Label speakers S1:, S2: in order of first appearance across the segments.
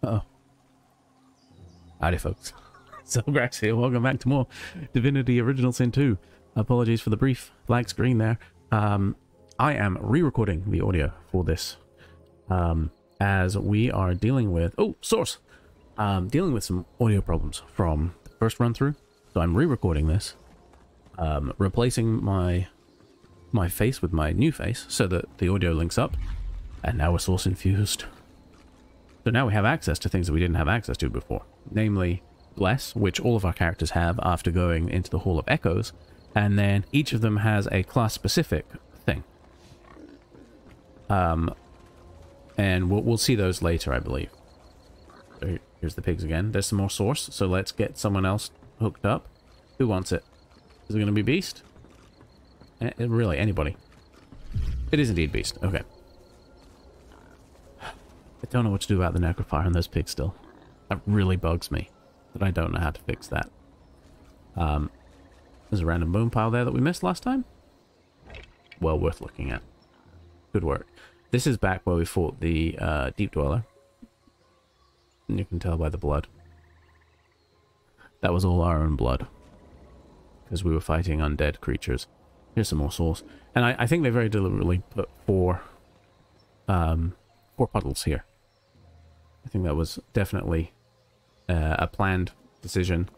S1: Oh. Howdy, folks. Zelgrax here. Welcome back to more Divinity Original Sin 2. Apologies for the brief black screen there. I am re-recording the audio for this. As we are dealing with... Oh, source! Dealing with some audio problems from the first run-through. So I'm re-recording this. Replacing my face with my new face so that the audio links up. And now we're source infused. So now we have access to things that we didn't have access to before. Namely, Bless, which all of our characters have after going into the Hall of Echoes. And then each of them has a class-specific thing. And we'll see those later, I believe. So here's the pigs again. There's some more source, so let's get someone else hooked up. Who wants it? Is it going to be Beast? Really, anybody. It is indeed Beast. Okay. I don't know what to do about the necrophire on those pigs still. That really bugs me. That I don't know how to fix that. There's a random bone pile there that we missed last time. Well worth looking at. Good work. This is back where we fought the Deep Dweller. And you can tell by the blood. That was all our own blood. Because we were fighting undead creatures. Here's some more sauce. And I think they very deliberately put four puddles here. I think that was definitely a planned decision.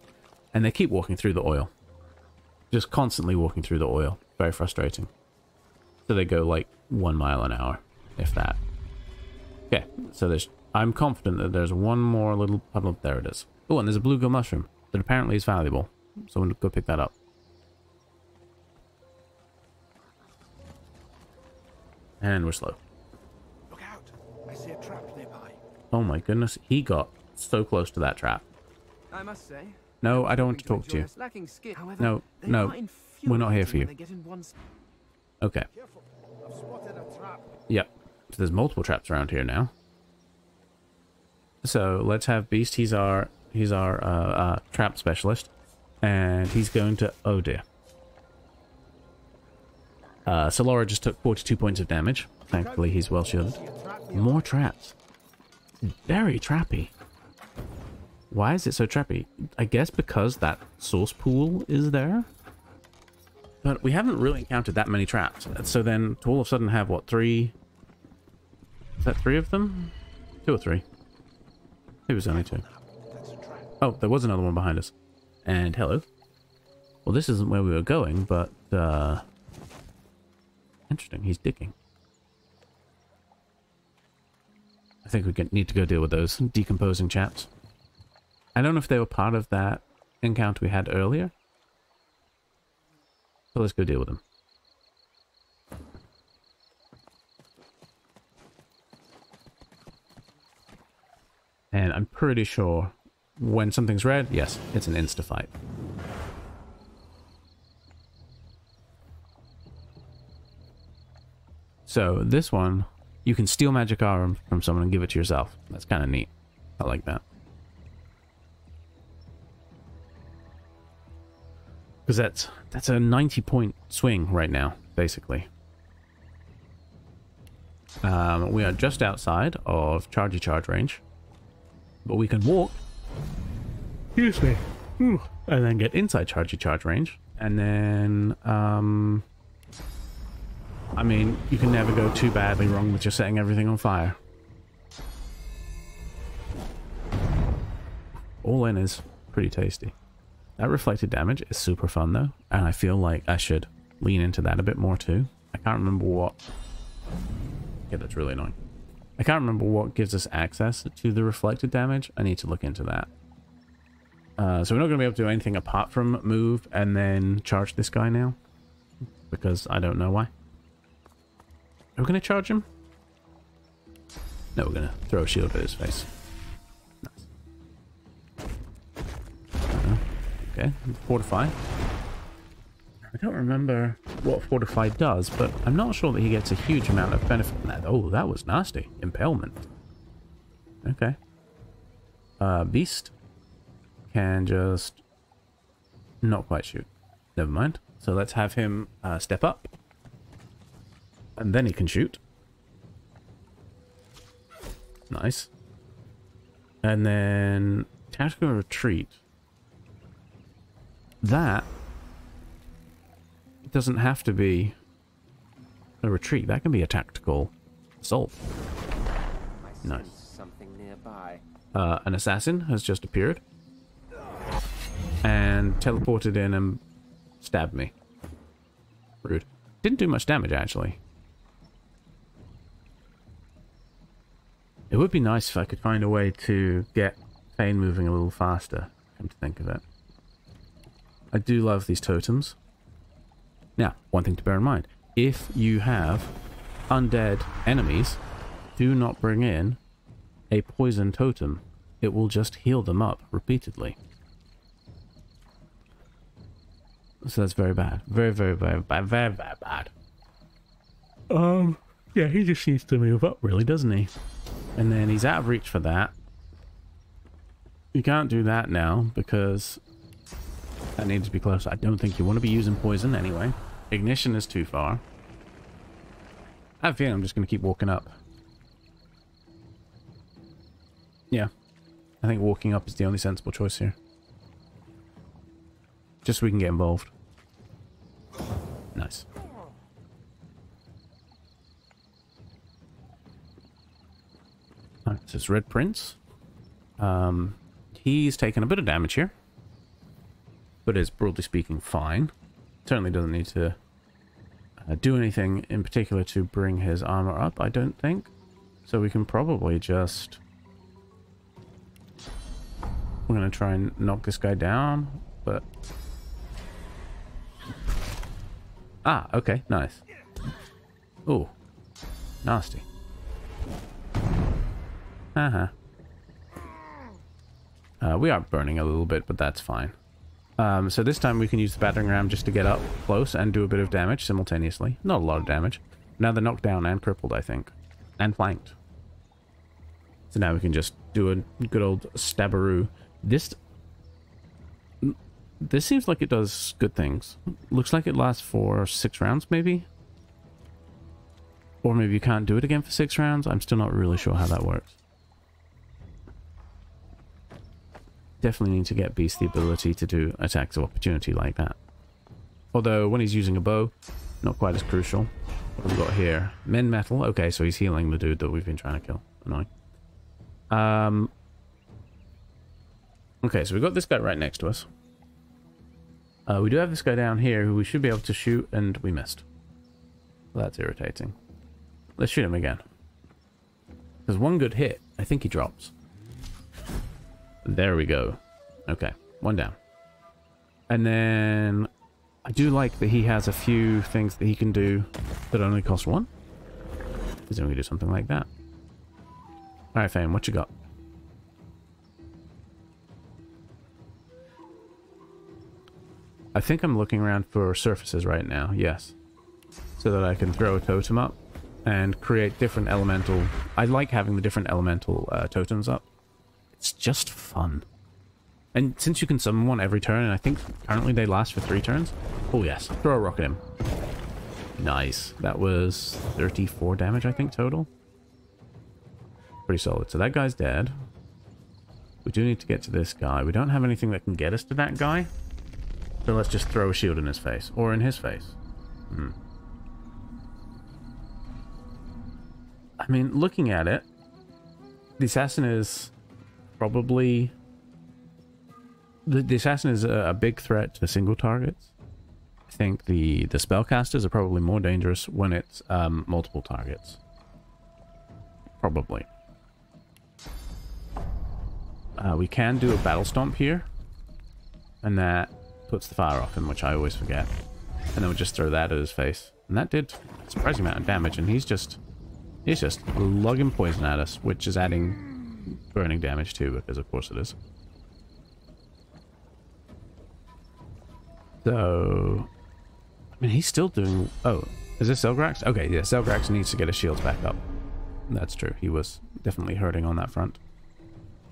S1: And they keep walking through the oil. Just constantly walking through the oil. Very frustrating. So they go like 1 mile an hour, if that. Okay, so I'm confident that there's one more little puddle. There it is. Oh, and there's a bluegill mushroom that apparently is valuable. So I'm going to go pick that up. And we're slow.
S2: Look out! I see a trap nearby.
S1: Oh my goodness, he got so close to that trap.
S3: I must say.
S1: No, I don't want to talk to you.
S3: However,
S1: No, we're not here for you. Okay.
S2: Careful! I've spotted a trap.
S1: Yep. So there's multiple traps around here now. So let's have Beast. He's our trap specialist, and he's going to. Oh dear. So Laura just took 42 points of damage. Thankfully, he's well shielded. More traps. Very trappy. Why is it so trappy? I guess because that source pool is there. But we haven't really encountered that many traps. So then to all of a sudden have, what, 3? Is that 3 of them? 2 or 3? It was only 2. Oh, there was another one behind us. And hello. Well, this isn't where we were going, but... Interesting, he's digging. I think we need to go deal with those decomposing chaps. I don't know if they were part of that encounter we had earlier. So let's go deal with them. And I'm pretty sure when something's red, yes, it's an insta-fight. So this one, you can steal magic arm from someone and give it to yourself. That's kind of neat. I like that. Because that's a 90-point swing right now, basically. We are just outside of chargey charge range. But we can walk. Excuse me. And then get inside chargey charge range. And then, I mean, you can never go too badly wrong with just setting everything on fire. All in is pretty tasty. That reflected damage is super fun though, and I feel like I should lean into that a bit more too. I can't remember what... Yeah, that's really annoying. I can't remember what gives us access to the reflected damage. I need to look into that. So we're not going to be able to do anything apart from move and then charge this guy now, because I don't know why. Are we going to charge him? No, we're going to throw a shield at his face. Nice. Okay, fortify. I don't remember what fortify does, but I'm not sure that he gets a huge amount of benefit from that. Oh, that was nasty. Impalement. Okay. Beast can just not quite shoot. Never mind. So let's have him step up. And then he can shoot. Nice. And then tactical retreat. That doesn't have to be a retreat. That can be a tactical assault. Nice.
S3: Something nearby.
S1: An assassin has just appeared and teleported in and stabbed me. Rude. Didn't do much damage, actually. It would be nice if I could find a way to get Thane moving a little faster, come to think of it. I do love these totems. Now, one thing to bear in mind. If you have undead enemies, do not bring in a poison totem. It will just heal them up repeatedly. So that's very bad. Very, very, very bad. Very, very bad. Yeah, he just needs to move up, really, doesn't he? And then he's out of reach for that. You can't do that now, because that needs to be close. I don't think you want to be using poison anyway. Ignition is too far. I have a feeling I'm just going to keep walking up. Yeah. I think walking up is the only sensible choice here. Just so we can get involved. Nice. Alright, so it's Red Prince. He's taken a bit of damage here. But is, broadly speaking, fine. Certainly doesn't need to do anything in particular to bring his armor up, I don't think. So we can probably just... We're going to try and knock this guy down, but... Ah, okay, nice. Ooh, nasty. Uh-huh. We are burning a little bit, but that's fine. So this time we can use the battering ram just to get up close and do a bit of damage simultaneously. Not a lot of damage. Now they're knocked down and crippled, I think. And flanked. So now we can just do a good old stabbaroo. This seems like it does good things. Looks like it lasts for 6 rounds, maybe? Or maybe you can't do it again for 6 rounds. I'm still not really sure how that works. Definitely need to get Beast the ability to do attacks of opportunity like that. Although, when he's using a bow, not quite as crucial. What have we got here? Men metal. Okay, so he's healing the dude that we've been trying to kill. Annoying. Okay, so we've got this guy right next to us. We do have this guy down here who we should be able to shoot, and we missed. Well, that's irritating. Let's shoot him again. Because one good hit, I think he drops. There we go. Okay, one down. And then I do like that he has a few things that he can do that only cost 1. Because then we can do something like that. Alright, Fame, what you got? I think I'm looking around for surfaces right now, yes. So that I can throw a totem up and create different elemental... I like having the different elemental totems up. It's just fun. And since you can summon one every turn, and I think currently they last for 3 turns. Oh yes, throw a rock at him. Nice. That was 34 damage, I think, total. Pretty solid. So that guy's dead. We do need to get to this guy. We don't have anything that can get us to that guy. So let's just throw a shield in his face. Or in his face. I mean, looking at it, the assassin is probably... The assassin is a big threat to single targets. I think the spellcasters are probably more dangerous when it's multiple targets. Probably. We can do a battle stomp here. And that puts the fire off him, which I always forget. And then we'll just throw that at his face. And that did a surprising amount of damage. And he's just lugging poison at us, which is adding burning damage too, because of course it is. So, I mean, he's still doing... Oh, is this Zelgrax? Okay, yeah, Zelgrax needs to get his shields back up. That's true. He was definitely hurting on that front.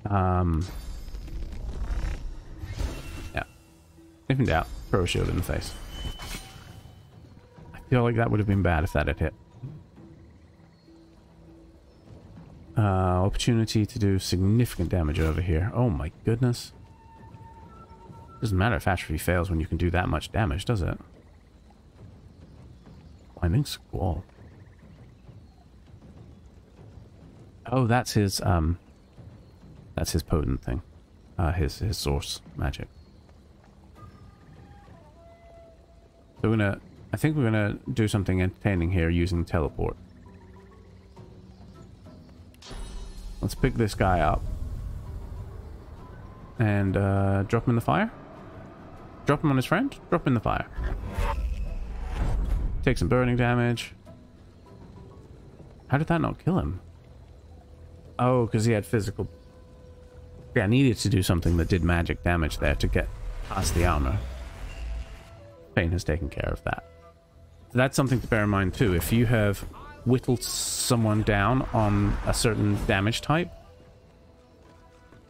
S1: Yeah. If in doubt, throw a shield in the face. I feel like that would have been bad if that had hit. Opportunity to do significant damage over here. Oh my goodness. Doesn't matter if atrophy fails when you can do that much damage, does it? Blinding Squall. Oh, that's his potent thing. His source magic. So I think we're gonna do something entertaining here using teleport. Let's pick this guy up and drop him in the fire. Drop him on his friend. Drop him in the fire. Take some burning damage. How did that not kill him? Oh, because he had physical. Yeah, I needed to do something that did magic damage there to get past the armor. Pain has taken care of that. So that's something to bear in mind too. If you have whittled someone down on a certain damage type.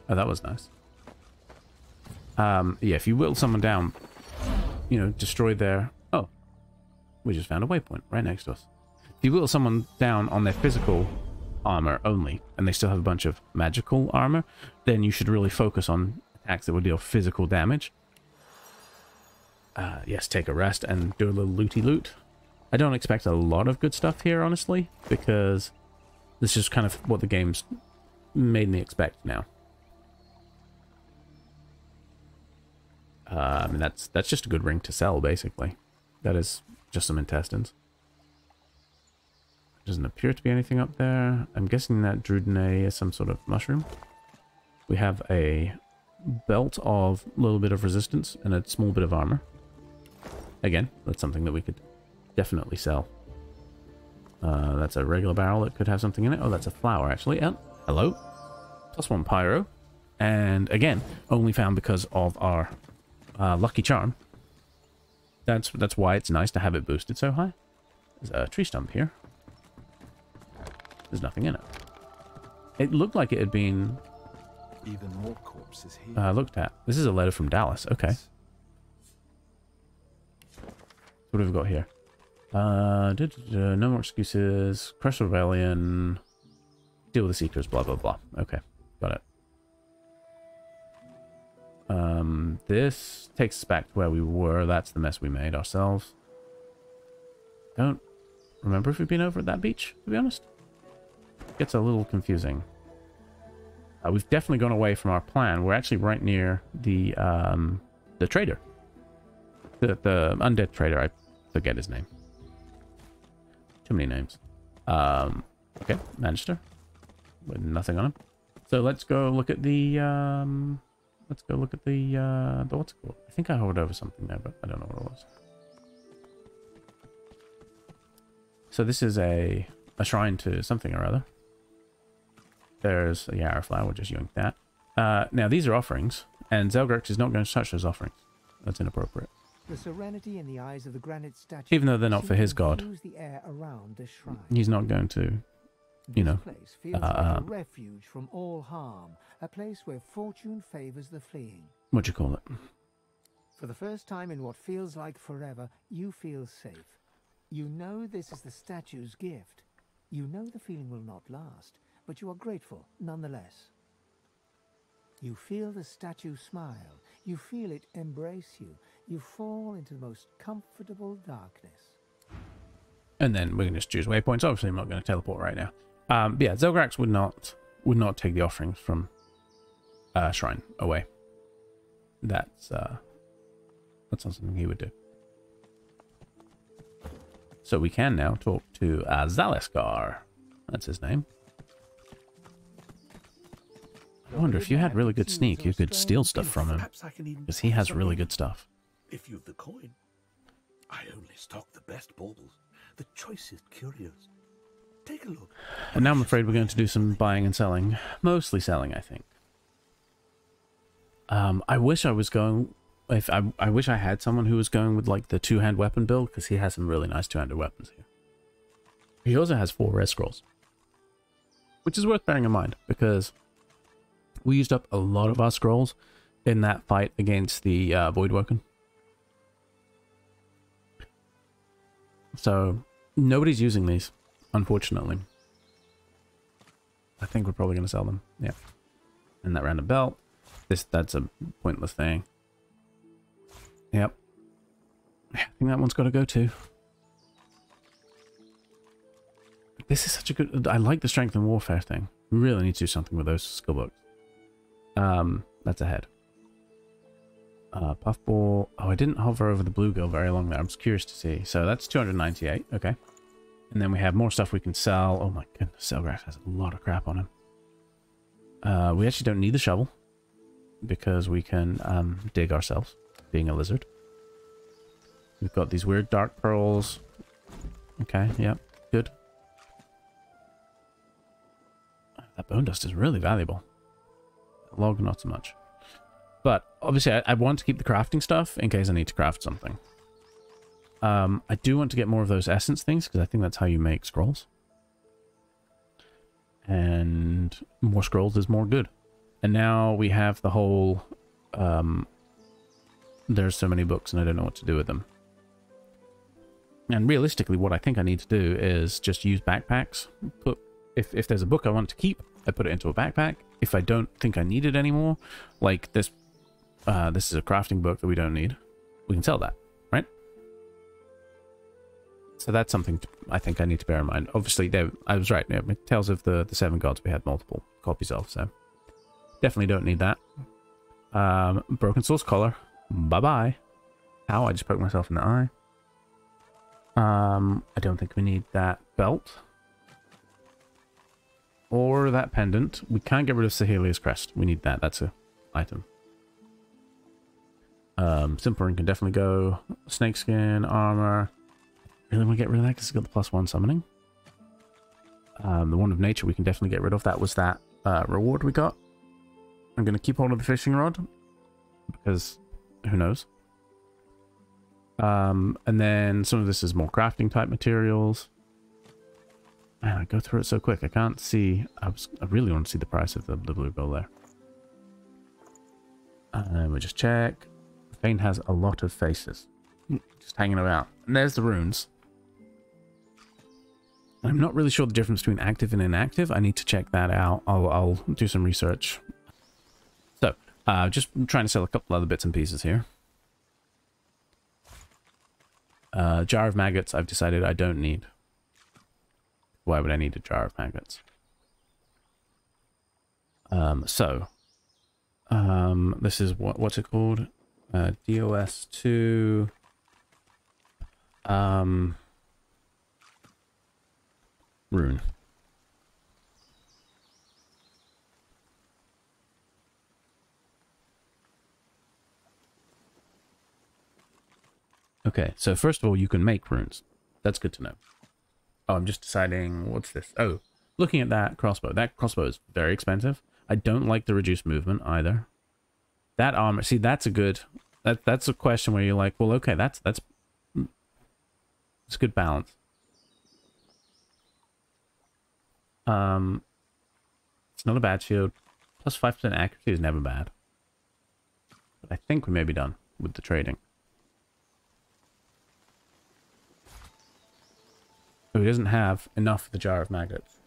S1: Oh, that was nice. Yeah, if you whittle someone down, you know, destroy their... Oh, we just found a waypoint right next to us. If you whittle someone down on their physical armor only, and they still have a bunch of magical armor, then you should really focus on attacks that will deal physical damage. Yes, take a rest and do a little looty loot. I don't expect a lot of good stuff here, honestly, because this is kind of what the game's made me expect now. I mean, that's just a good ring to sell, basically. That is just some intestines. Doesn't appear to be anything up there. I'm guessing that Drudene is some sort of mushroom. We have a belt of a little bit of resistance and a small bit of armor. Again, that's something that we could definitely sell. That's a regular barrel that could have something in it. Oh, that's a flower, actually. Oh, hello. +1 pyro. And again, only found because of our lucky charm. That's why it's nice to have it boosted so high. There's a tree stump here. There's nothing in it. It looked like it had been
S2: Even more corpses here.
S1: looked at. This is a letter from Dallas. Okay. What have we got here? No more excuses. Crush rebellion. Deal with the seekers. Blah blah blah. Okay, got it. This takes us back to where we were. That's the mess we made ourselves. Don't remember if we've been over at that beach, to be honest. Gets a little confusing. We've definitely gone away from our plan. We're actually right near the trader. The undead trader. I forget his name. Too many names. Okay, Magister. With nothing on him. So let's go look at the what's it called? I think I hovered over something there, but I don't know what it was. So this is a shrine to something or other. There's a Yarrow flower, we'll just yoink that. Now these are offerings, and Zelgrex is not going to touch those offerings. That's inappropriate.
S4: The serenity in the eyes of the granite statue,
S1: even though they're not for his god.
S4: the air around the shrine.
S1: He's not going to, you know.
S4: This place feels like a refuge from all harm, a place where fortune favors the fleeing.
S1: What'd you call it?
S4: For the first time in what feels like forever, you feel safe. You know this is the statue's gift. You know the feeling will not last, but you are grateful nonetheless. You feel the statue smile. You feel it embrace you. You fall into the most comfortable darkness.
S1: And then we can just choose waypoints. Obviously, I'm not going to teleport right now. But yeah, Zelgrax would not take the offerings from shrine away. That's not something he would do. So we can now talk to Zaleskar. That's his name. I wonder if you had really good sneak, you could steal stuff from him. Because he has really good stuff.
S5: If you've the coin. I only stock the best baubles, the choicest curios. Take a look.
S1: And now I'm afraid we're going to do some buying and selling. Mostly selling, I think. I wish I was going... I wish I had someone who was going with like the two-hand weapon build, because he has some really nice two-handed weapons here. He also has 4 red scrolls. Which is worth bearing in mind, because we used up a lot of our scrolls in that fight against the Voidwoken. So, nobody's using these, unfortunately. I think we're probably going to sell them. Yeah. And that random belt. That's a pointless thing. Yep. I think that one's got to go too. This is such a good... I like the strength and warfare thing. We really need to do something with those skill books. That's ahead. Puffball. Oh, I didn't hover over the bluegill very long there. I'm just curious to see. So that's 298. Okay. And then we have more stuff we can sell. Oh my goodness. Selgrax has a lot of crap on him. We actually don't need the shovel because we can dig ourselves, being a lizard. We've got these weird dark pearls. Okay, yeah, good. That bone dust is really valuable. Log, not so much. But obviously, I want to keep the crafting stuff in case I need to craft something. I do want to get more of those essence things because I think that's how you make scrolls. And more scrolls is more good. And now we have the whole... there's so many books and I don't know what to do with them. And realistically, what I think I need to do is just use backpacks. If there's a book I want to keep, I put it into a backpack. If I don't think I need it anymore, like this is a crafting book that we don't need, we can sell that, right? So that's something I think I need to bear in mind. Obviously, I was right. Yeah, Tales of the Seven Gods we had multiple copies of, so definitely don't need that. Broken Source Collar, bye-bye. Ow, I just poked myself in the eye. I don't think we need that belt. Or that pendant. We can't get rid of Sahelia's crest. We need that. That's an item. Simpering can definitely go. Snakeskin, armor. Really want to get rid of that because it's got the +1 summoning. The Wand of Nature we can definitely get rid of. That was that reward we got. I'm going to keep hold of the fishing rod. Because who knows. And then some of this is more crafting type materials. Man, I go through it so quick. I can't see. I really want to see the price of the blue bill there. And we just check. Fane has a lot of faces. Just hanging about. And there's the runes. I'm not really sure the difference between active and inactive. I need to check that out. I'll do some research. So, just trying to sell a couple other bits and pieces here. Jar of maggots, I've decided I don't need. Why would I need a jar of maggots? This is what's it called? DOS2. Rune. Okay, so first of all, you can make runes. That's good to know. Oh, I'm just deciding, what's this? Oh, looking at that crossbow. That crossbow is very expensive. I don't like the reduced movement either. That armor, see, that's a good... That's a question where you're like, well, okay, that's a good balance. It's not a bad shield. Plus 5% accuracy is never bad. But I think we may be done with the trading. So he doesn't have enough for the jar of maggots.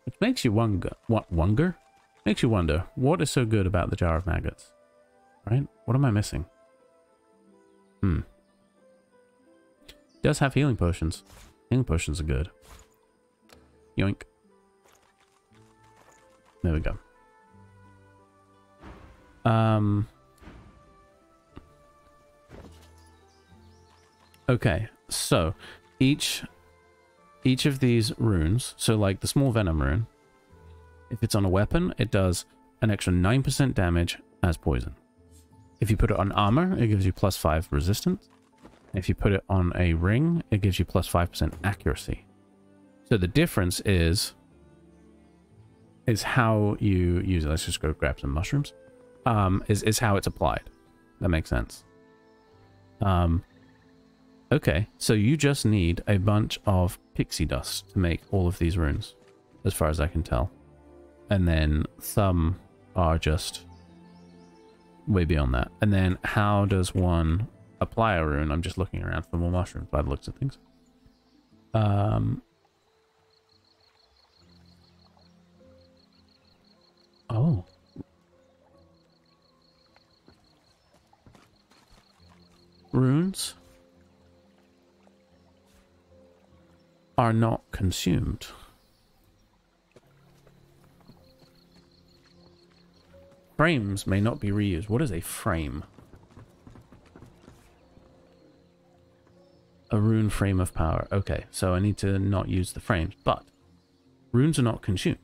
S1: Which makes you wonder. What, wonder? Makes you wonder, what is so good about the jar of maggots? Right? What am I missing? It does have healing potions. Healing potions are good. Yoink. There we go. Okay, so each of these runes, so like the small venom rune, if it's on a weapon, it does an extra 9% damage as poison. If you put it on armor, it gives you +5 resistance. If you put it on a ring, it gives you +5% accuracy. So the difference is how you use it. Let's just go grab some mushrooms. Is how it's applied. That makes sense. Okay, so you just need a bunch of pixie dust to make all of these runes, as far as I can tell. And then some are just way beyond that. And then how does one apply a rune? I'm just looking around for more mushrooms by the looks of things. runes are not consumed. Frames may not be reused. What is a frame? A rune frame of power. Okay, so I need to not use the frames, but runes are not consumed.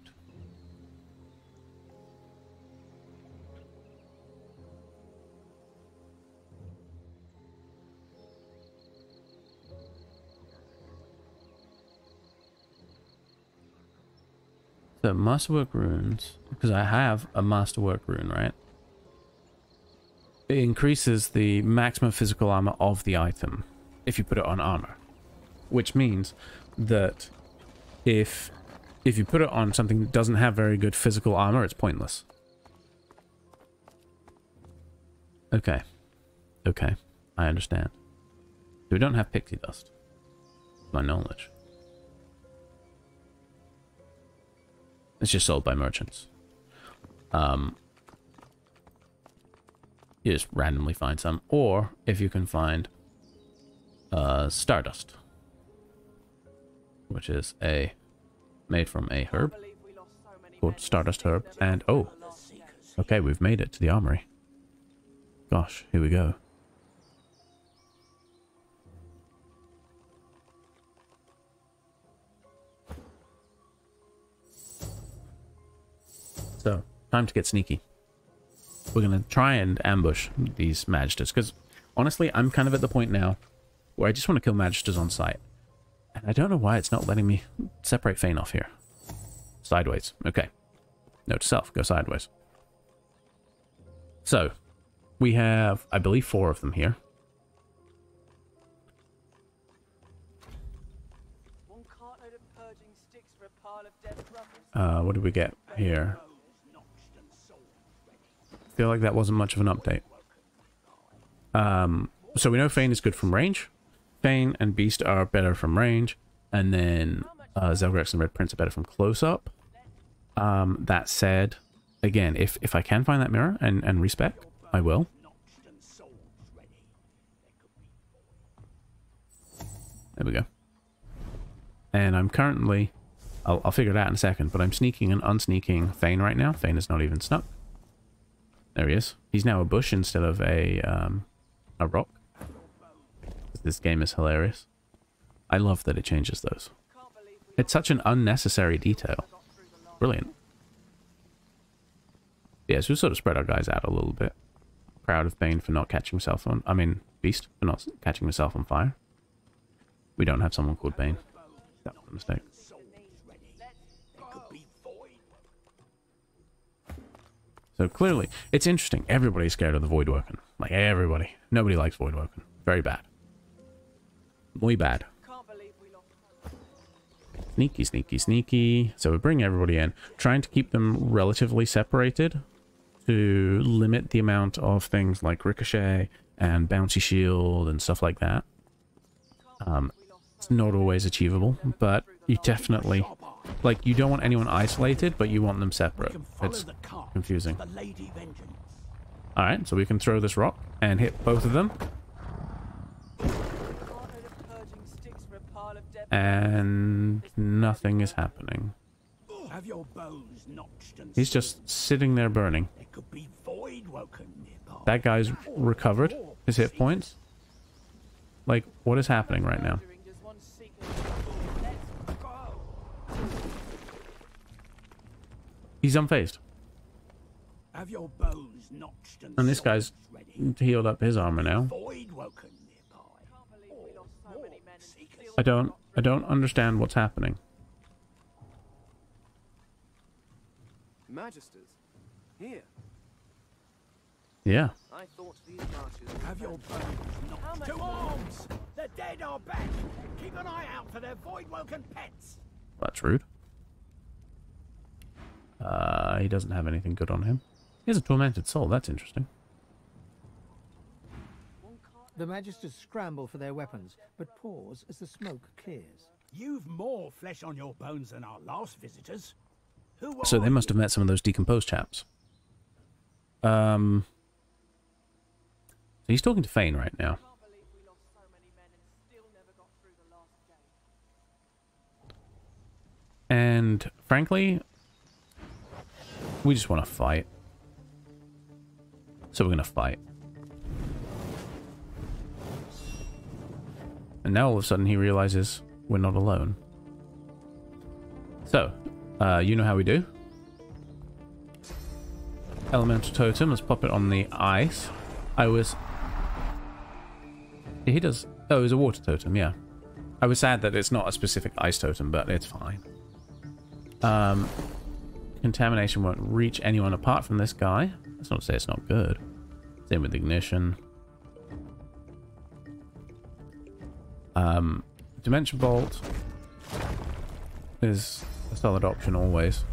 S1: So masterwork runes, because I have a masterwork rune, right? It increases the maximum physical armor of the item if you put it on armor, which means that if you put it on something that doesn't have very good physical armor, it's pointless. Okay, okay, I understand. So we don't have pixie dust, to my knowledge. It's just sold by merchants. You just randomly find some. Or, if you can find Stardust. Which is made from a herb. Called Stardust Herb. And, oh! Okay, we've made it to the Armory. Gosh, here we go. So, time to get sneaky. We're going to try and ambush these magisters, because honestly, I'm kind of at the point now where I just want to kill magisters on sight. And I don't know why it's not letting me separate Fane off here. Sideways. Okay. Note to self, go sideways. So, we have, I believe, 4 of them here. What did we get here? Feel like that wasn't much of an update. So we know Fane is good from range. Fane and Beast are better from range. And then Zelgrex and Red Prince are better from close-up. That said, again, if I can find that mirror and respec, I will. There we go. And I'm currently... I'll figure it out in a second, but I'm sneaking and unsneaking Fane right now. Fane is not even snuck. There he is. He's now a bush instead of a rock. This game is hilarious. I love that it changes those. It's such an unnecessary detail. Brilliant. Yeah, so we'll sort of spread our guys out a little bit. Proud of Bane for not catching himself on... I mean, Beast for not catching himself on fire. We don't have someone called Bane. That was a mistake. So clearly, it's interesting. Everybody's scared of the Voidwoken. Like, everybody. Nobody likes Voidwoken. Very bad. Muy bad. Sneaky, sneaky, sneaky. So we bring everybody in. Trying to keep them relatively separated to limit the amount of things like Ricochet and Bouncy Shield and stuff like that. It's not always achievable, but you definitely... Like, you don't want anyone isolated, but you want them separate. It's confusing. Alright, so we can throw this rock and hit both of them. And nothing is happening. He's just sitting there burning. That guy's recovered his hit points. Like, what is happening right now? He's unfazed. And this guy's healed up his armor now. I don't understand what's happening.
S3: Magisters, here.
S1: Yeah.
S3: I thought these marches
S5: Have your bones knocked to arms! The dead are back! Keep an eye out for their Voidwoken pets!
S1: That's rude. He doesn't have anything good on him. He has a tormented soul. That's interesting.
S4: The Magisters scramble for their weapons, but pause as the smoke clears.
S5: You've more flesh on your bones than our last visitors. Who
S1: So
S5: are
S1: they must
S5: you?
S1: have met some of those decomposed chaps. So he's talking to Fane right now. And frankly, we just want to fight. So we're going to fight. And now all of a sudden he realizes we're not alone. So, you know how we do. Elemental totem, let's pop it on the ice. He does... Oh, it's a water totem, yeah. I was sad that it's not a specific ice totem, but it's fine. Contamination won't reach anyone apart from this guy. That's not to say it's not good. Same with ignition. Dimension bolt is a solid option always.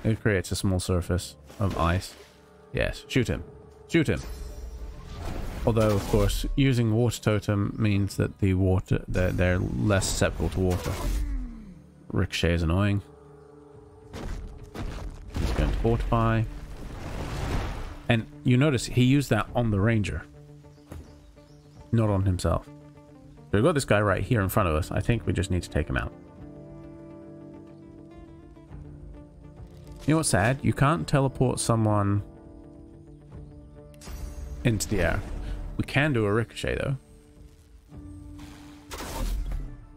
S1: It creates a small surface of ice. Yes, shoot him. Shoot him. Although, of course, using water totem means that the water they're less susceptible to water. Ricochet is annoying. He's going to fortify. And you notice he used that on the ranger, not on himself. So we've got this guy right here in front of us. I think we just need to take him out. You know what's sad? You can't teleport someone into the air. We can do a ricochet though,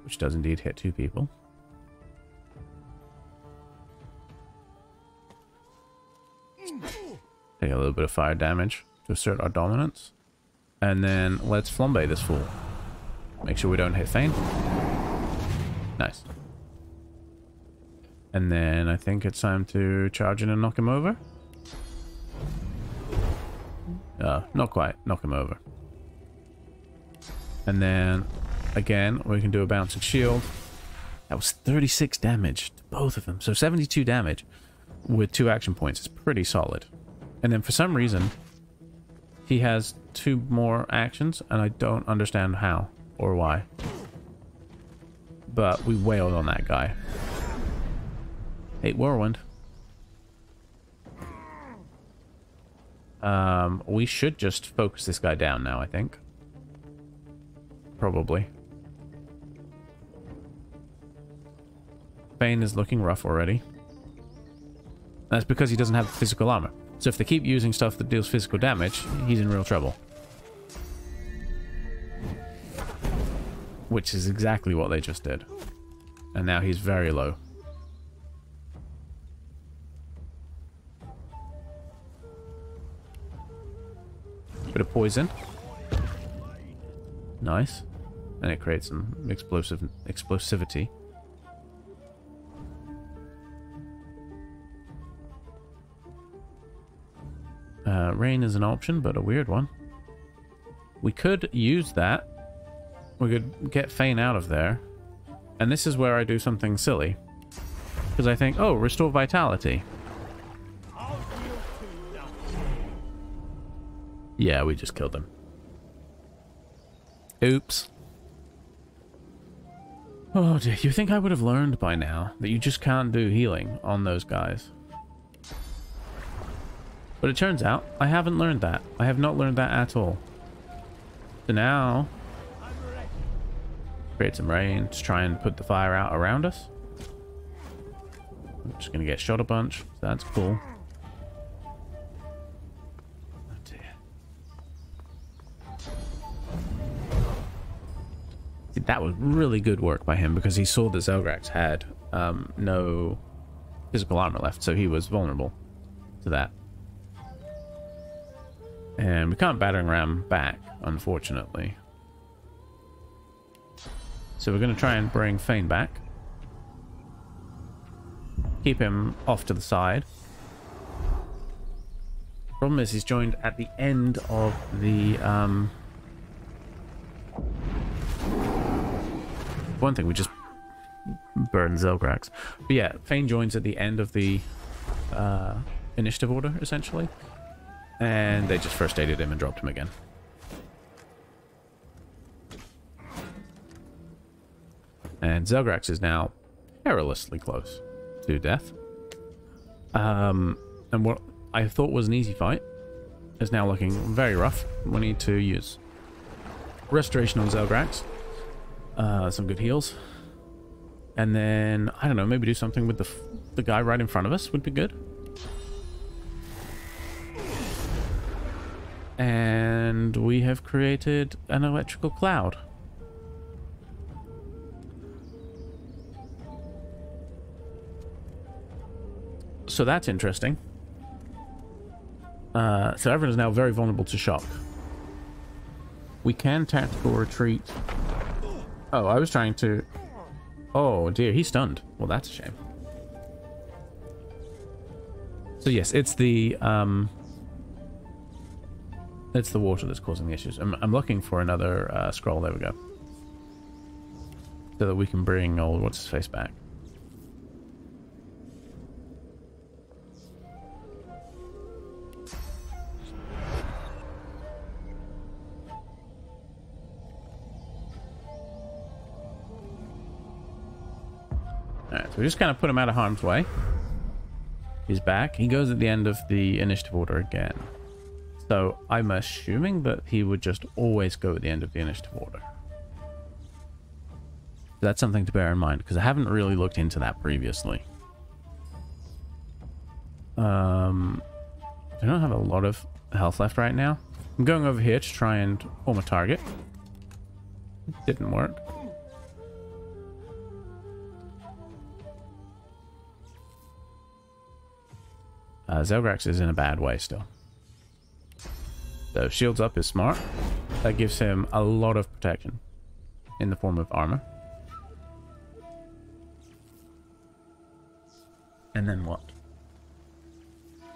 S1: which does indeed hit 2 people. Take a little bit of fire damage to assert our dominance. And then let's flambe this fool. Make sure we don't hit Fane. Nice. And then I think it's time to charge in and knock him over. Not quite. Knock him over. And then, again, we can do a bouncing shield. That was 36 damage to both of them. So 72 damage with 2 action points is pretty solid. And then for some reason, he has 2 more actions, and I don't understand how or why. But we wailed on that guy. 8 Whirlwind. We should just focus this guy down now, I think. Probably. Fane is looking rough already. That's because he doesn't have physical armor. So if they keep using stuff that deals physical damage, he's in real trouble. Which is exactly what they just did. And now he's very low. Bit of poison. Nice. And it creates some explosivity. Rain is an option, but a weird one. We could use that. We could get Fane out of there. And this is where I do something silly. Because I think, oh, restore vitality. Yeah, we just killed them. Oops. Oh dear, you think I would have learned by now that you just can't do healing on those guys. But it turns out I haven't learned that. I have not learned that at all. So now, create some rain to try and put the fire out around us. I'm just going to get shot a bunch, so that's cool. Oh dear. See, that was really good work by him because he saw that Zelgrax had no physical armor left, so he was vulnerable to that. And we can't battering ram back, unfortunately. So we're going to try and bring Fane back. Keep him off to the side. Problem is he's joined at the end of the... One thing, we just burned Zelgrax. But yeah, Fane joins at the end of the initiative order, essentially. And they just first aided him and dropped him again. And Zelgrax is now perilously close to death. And what I thought was an easy fight is now looking very rough. We need to use Restoration on Zelgrax. Some good heals. And then, I don't know, maybe do something with the guy right in front of us would be good. And we have created an electrical cloud. So that's interesting. So everyone is now very vulnerable to shock. We can tactical retreat. Oh, I was trying to... Oh dear, he's stunned. Well, that's a shame. So yes, it's the water that's causing the issues. I'm looking for another scroll. There we go. So that we can bring old what's-his-face back. Alright, so we just kind of put him out of harm's way. He's back. He goes at the end of the initiative order again. So I'm assuming that he would just always go at the end of the initiative order. That's something to bear in mind, because I haven't really looked into that previously. I don't have a lot of health left right now. I'm going over here to try and form a target. Didn't work. Zelgrax is in a bad way still. So shields up is smart. That gives him a lot of protection in the form of armor. And then what?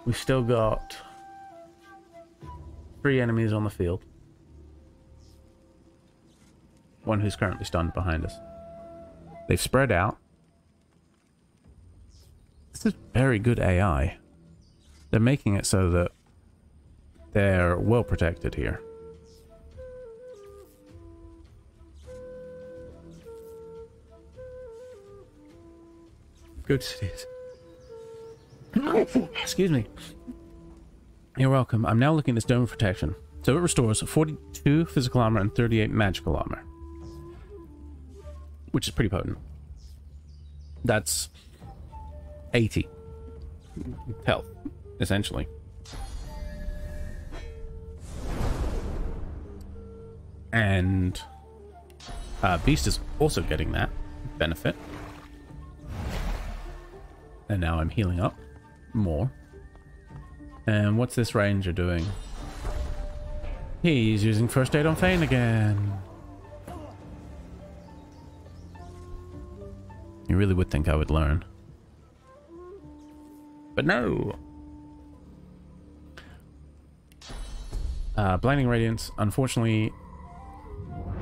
S1: We've still got 3 enemies on the field. One who's currently stunned behind us. They've spread out. This is very good AI. They're making it so that they're well protected here. Good cities. Excuse me. You're welcome. I'm now looking at this dome of protection. So it restores 42 physical armor and 38 magical armor. Which is pretty potent. That's 80 health, essentially. And Beast is also getting that benefit. And now I'm healing up more. And what's this ranger doing? He's using first aid on Fane again. You really would think I would learn. But no. Blinding Radiance, unfortunately,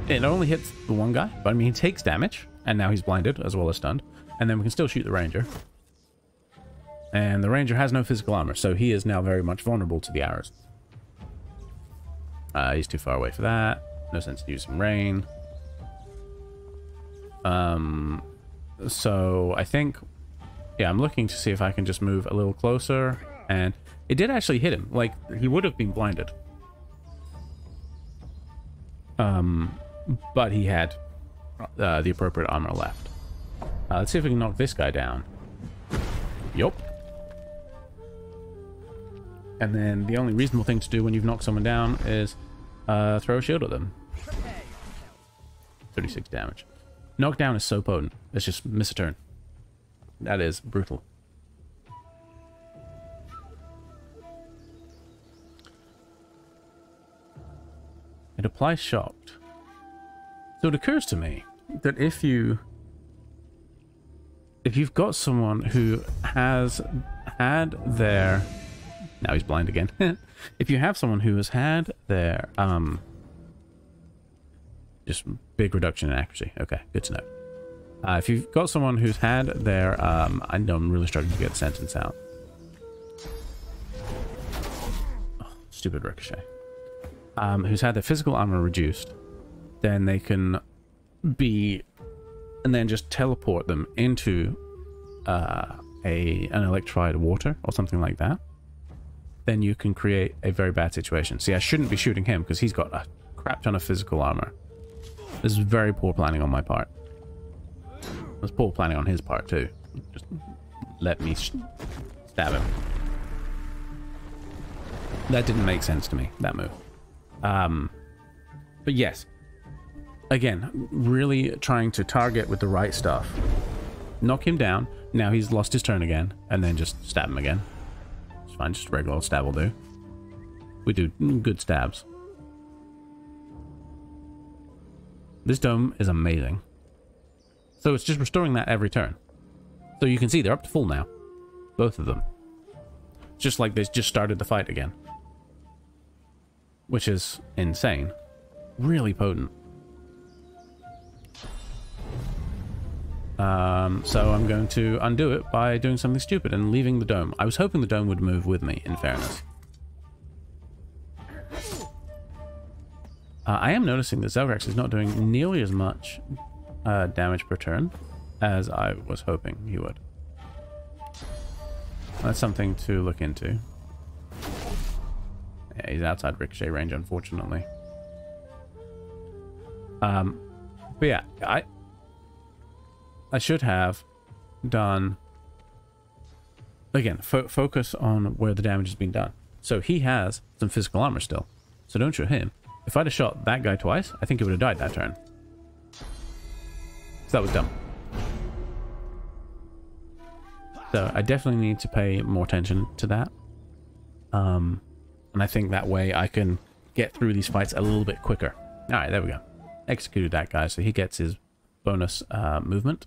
S1: it only hits the one guy, but I mean, he takes damage, and now he's blinded as well as stunned. And then we can still shoot the ranger. And the ranger has no physical armor, so he is now very much vulnerable to the arrows. He's too far away for that. No sense using rain. So I think, yeah, I'm looking to see if I can just move a little closer. And it did actually hit him. Like, he would have been blinded. But he had the appropriate armor left. Let's see if we can knock this guy down. Yup. And then the only reasonable thing to do when you've knocked someone down is throw a shield at them. 36 damage. Knockdown is so potent. Let's just miss a turn. That is brutal. It applies shocked. So it occurs to me that if you've got someone who has had their... Now he's blind again. If you have someone who has had their... Just big reduction in accuracy. Okay, good to know. If you've got someone who's had their... I know I'm really struggling to get the sentence out. Oh, stupid ricochet. Who's had their physical armor reduced, then they can be... And then just teleport them into an electrified water or something like that. Then you can create a very bad situation. See, I shouldn't be shooting him because he's got a crap ton of physical armor. This is very poor planning on my part. was poor planning on his part too. Just let me stab him. That didn't make sense to me, that move. But yes, again, really trying to target with the right stuff. Knock him down. Now he's lost his turn again, and then just stab him again. It's fine, just a regular old stab will do. We do good stabs. This dome is amazing. So it's just restoring that every turn. So you can see they're up to full now. Both of them. Just like they just started the fight again. Which is insane. Really potent. So I'm going to undo it by doing something stupid and leaving the dome. I was hoping the dome would move with me, in fairness. I am noticing that Zelgrax is not doing nearly as much damage per turn as I was hoping he would. That's something to look into. Yeah, he's outside ricochet range, unfortunately. But yeah, I should have done... Again, focus on where the damage has been done. So he has some physical armor still. So don't shoot him. If I'd have shot that guy twice, I think he would have died that turn. So that was dumb. So I definitely need to pay more attention to that. And I think that way I can get through these fights a little bit quicker. Alright, there we go. Executed that guy, so he gets his bonus movement.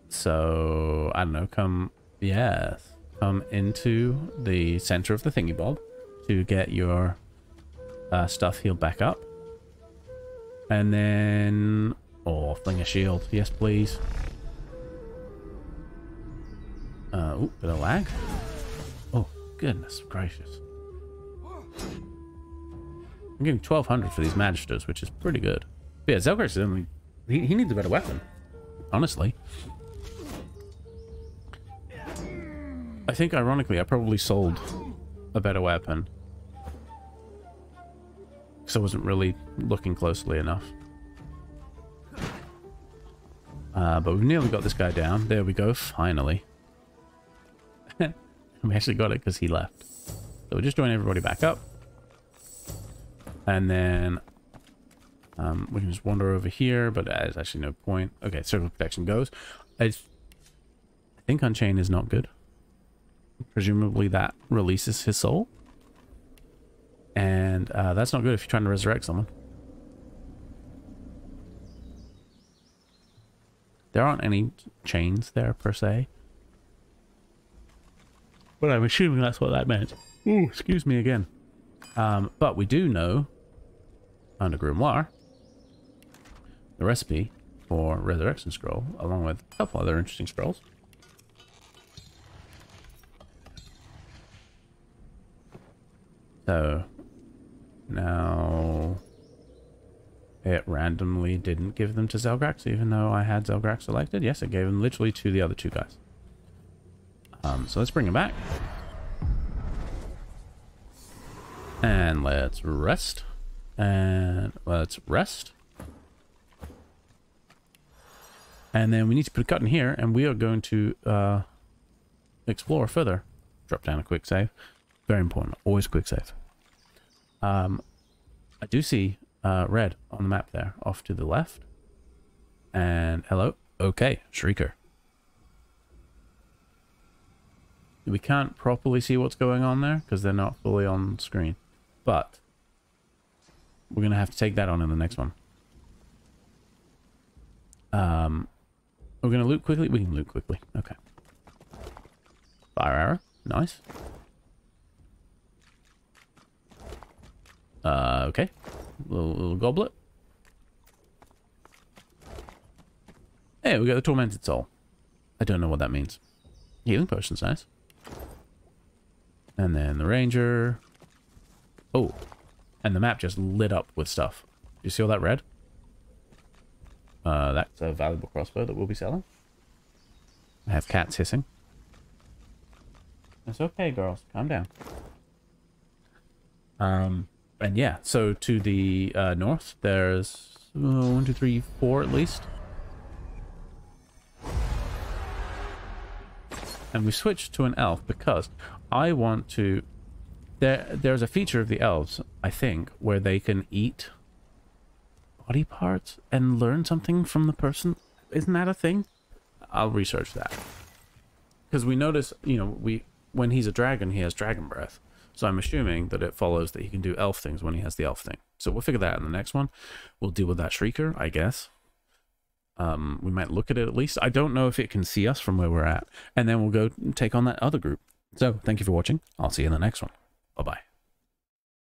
S1: So, I don't know, come into the center of the thingy bob to get your stuff healed back up. And then... Oh, fling a shield. Yes, please. Ooh, bit of lag. Oh, goodness gracious. I'm getting 1200 for these magisters, which is pretty good. But yeah, Zelgrax is only... He needs a better weapon. Honestly. I think, ironically, I probably sold a better weapon. Because I wasn't really looking closely enough. But we've nearly got this guy down. There we go, finally. We actually got it because he left. So we'll just join everybody back up. And then we can just wander over here, but there's actually no point. Okay, circle of protection goes. I think Unchain is not good. Presumably that releases his soul. And that's not good if you're trying to resurrect someone. There aren't any chains there, per se. But I'm assuming that's what that meant. Ooh, excuse me again. But we do know, under Grimoire, the recipe for Resurrection Scroll, along with a couple other interesting scrolls. So, now it randomly didn't give them to Zelgrax, even though I had Zelgrax selected. Yes, it gave them literally to the other two guys. So let's bring him back. And let's rest. And let's rest. And then we need to put a cut in here, and we are going to explore further. Drop down a quick save. Very important. Always quick save. I do see red on the map there, off to the left. And hello. Okay, Shrieker. We can't properly see what's going on there because they're not fully on screen. But we're going to have to take that on in the next one. We're going to loot quickly. We can loot quickly. Okay. Fire arrow. Nice. Okay. Little goblet. Hey, we got the tormented soul. I don't know what that means. Healing potion's nice. And then the ranger. Oh, and the map just lit up with stuff. Do you see all that red? That's a valuable crossbow that we'll be selling. I have cats hissing. It's okay, girls. Calm down. And yeah, so to the north, there's 1, 2, 3, 4 at least. and we switched to an elf because I want to... There's a feature of the elves, I think, where they can eat body parts and learn something from the person. Isn't that a thing? I'll research that. Because we notice, you know, when he's a dragon, he has dragon breath. So I'm assuming that it follows that he can do elf things when he has the elf thing. So we'll figure that out in the next one. We'll deal with that shrieker, I guess. We might look at it at least. I don't know if it can see us from where we're at. And then we'll go take on that other group. So thank you for watching. I'll see you in the next one. Bye-bye.